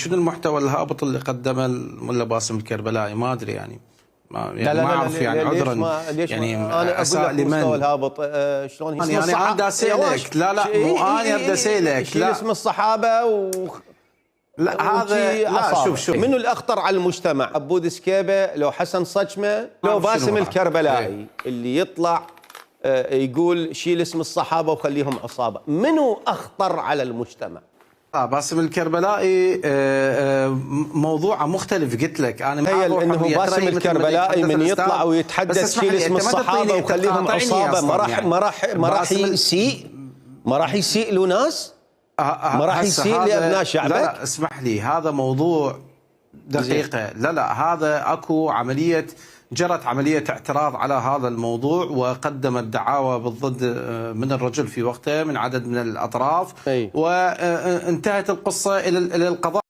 شنو المحتوى الهابط اللي قدمه الملا باسم الكربلائي؟ ما ادري يعني لا ما اعرف يعني عذرا ليش يعني انا اساء اقول لك مستوى لمن الهابط شلون اسم يعني الصحابه؟ انا اسالك لا مو انا بدي اسالك شيل لا اسم الصحابه لا هذا لا شوف منو الاخطر على المجتمع؟ عبود سكيبه لو حسن صجمه لو باسم الكربلائي اللي يطلع يقول شيل اسم الصحابه وخليهم عصابه، منو اخطر على المجتمع؟ باسم الكربلائي موضوعه مختلف. قلت لك انا تخيل انه باسم الكربلائي من يطلع ويتحدث شيل اسم الصحابه وخليهم عصابه، ما راح يسيء له ناس؟ ما راح يسيء لابناء شعبك؟ لا اسمح لي، هذا موضوع دقيقه. لا هذا اكو عمليه، جرت عملية اعتراض على هذا الموضوع وقدمت دعاوى بالضد من الرجل في وقته من عدد من الأطراف، وانتهت القصة إلى القضاء.